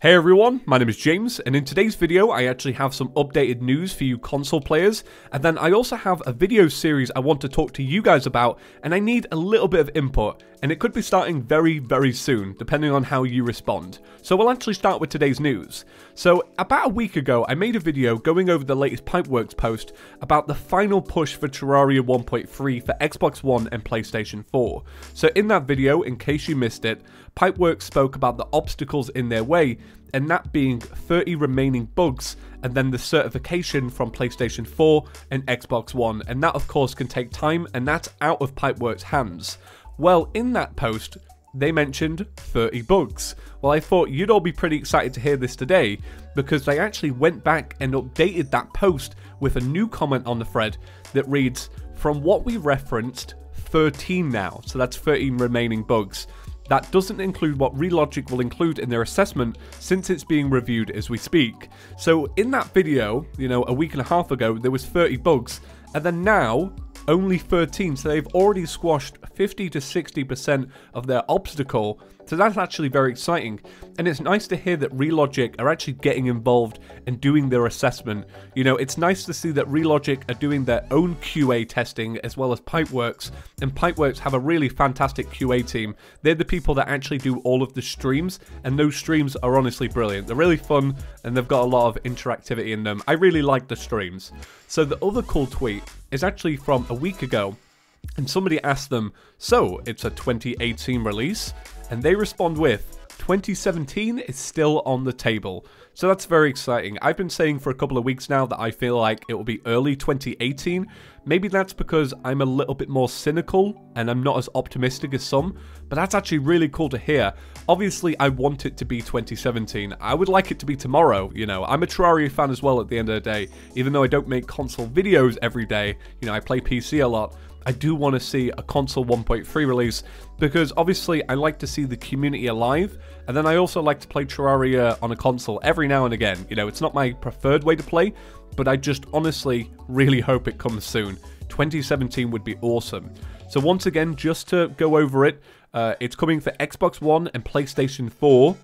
Hey everyone, my name is James, and in today's video I actually have some updated news for you console players, and then I also have a video series I want to talk to you guys about, and I need a little bit of input, and it could be starting very soon, depending on how you respond. So we'll actually start with today's news. So about a week ago I made a video going over the latest Pipeworks post about the final push for Terraria 1.3 for Xbox One and PlayStation 4. So in that video, in case you missed it, Pipeworks spoke about the obstacles in their way, and that being 30 remaining bugs, and then the certification from PlayStation 4 and Xbox One, and that of course can take time, and that's out of Pipeworks' hands. Well, in that post, they mentioned 30 bugs. Well, I thought you'd all be pretty excited to hear this today, because they actually went back and updated that post with a new comment on the thread that reads, "From what we referenced, 13 now," so that's 13 remaining bugs. That doesn't include what Relogic will include in their assessment, since it's being reviewed as we speak. So in that video, a week and a half ago, there was 30 bugs, and then now, only 13, so they've already squashed 50 to 60% of their obstacle, so that's actually very exciting. And it's nice to hear that Relogic are actually getting involved and doing their assessment. It's nice to see that Relogic are doing their own QA testing as well as Pipeworks, and Pipeworks have a really fantastic QA team. They're the people that actually do all of the streams, and those streams are honestly brilliant. They're really fun, and they've got a lot of interactivity in them. I really like the streams. So the other cool tweet is actually from a week ago, and somebody asked them, so it's a 2018 release? And they respond with, 2017 is still on the table. So that's very exciting. I've been saying for a couple of weeks now that I feel like it will be early 2018. Maybe that's because I'm a little bit more cynical and I'm not as optimistic as some, but that's actually really cool to hear. Obviously, I want it to be 2017. I would like it to be tomorrow, I'm a Terraria fan as well at the end of the day. Even though I don't make console videos every day, I play PC a lot. I do want to see a console 1.3 release, because obviously I like to see the community alive, and then I also like to play Terraria on a console every now and again. It's not my preferred way to play, but I just honestly really hope it comes soon. 2017 would be awesome. So once again, just to go over it, it's coming for Xbox One and PlayStation 4,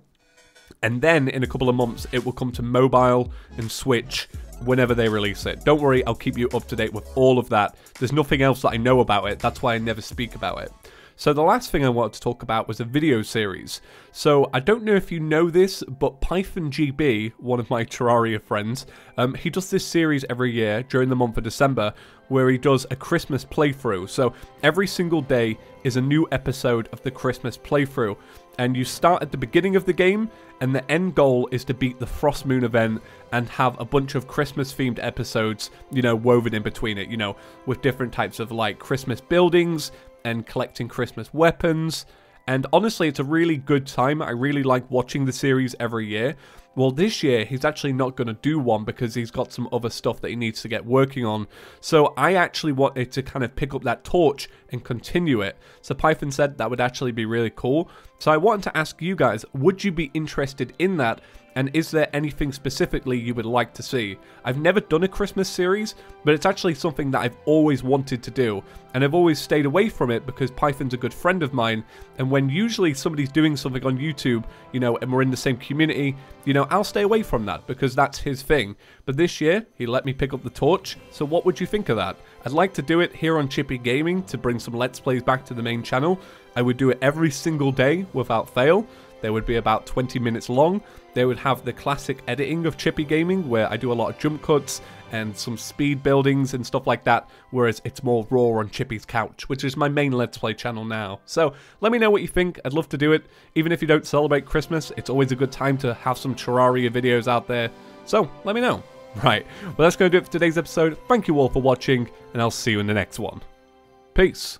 and then in a couple of months it will come to mobile and Switch whenever they release it. Don't worry, I'll keep you up to date with all of that. There's nothing else that I know about it, that's why I never speak about it. So the last thing I wanted to talk about was a video series. So I don't know if you know this, but PythonGB, one of my Terraria friends, he does this series every year during the month of December where he does a Christmas playthrough. So every single day is a new episode of the Christmas playthrough, and you start at the beginning of the game, and the end goal is to beat the Frost Moon event and have a bunch of Christmas themed episodes, woven in between it, with different types of like Christmas buildings and collecting Christmas weapons. And honestly, it's a really good time. I really like watching the series every year. Well, this year, he's actually not going to do one because he's got some other stuff that he needs to get working on. So I actually wanted to kind of pick up that torch and continue it. So Python said that would actually be really cool. So I wanted to ask you guys, would you be interested in that? And is there anything specifically you would like to see? I've never done a Christmas series, but it's actually something that I've always wanted to do. And I've always stayed away from it because Python's a good friend of mine. And when usually somebody's doing something on YouTube, and we're in the same community, I'll stay away from that because that's his thing. But this year, he let me pick up the torch. So what would you think of that? I'd like to do it here on ChippyGaming to bring some Let's Plays back to the main channel. I would do it every single day without fail. They would be about 20 minutes long. They would have the classic editing of ChippyGaming, where I do a lot of jump cuts and some speed buildings and stuff like that, whereas it's more raw on Chippy's couch, which is my main Let's Play channel now. So let me know what you think. I'd love to do it. Even if you don't celebrate Christmas, it's always a good time to have some Terraria videos out there. So let me know. Right, well that's going to do it for today's episode. Thank you all for watching, and I'll see you in the next one. Peace.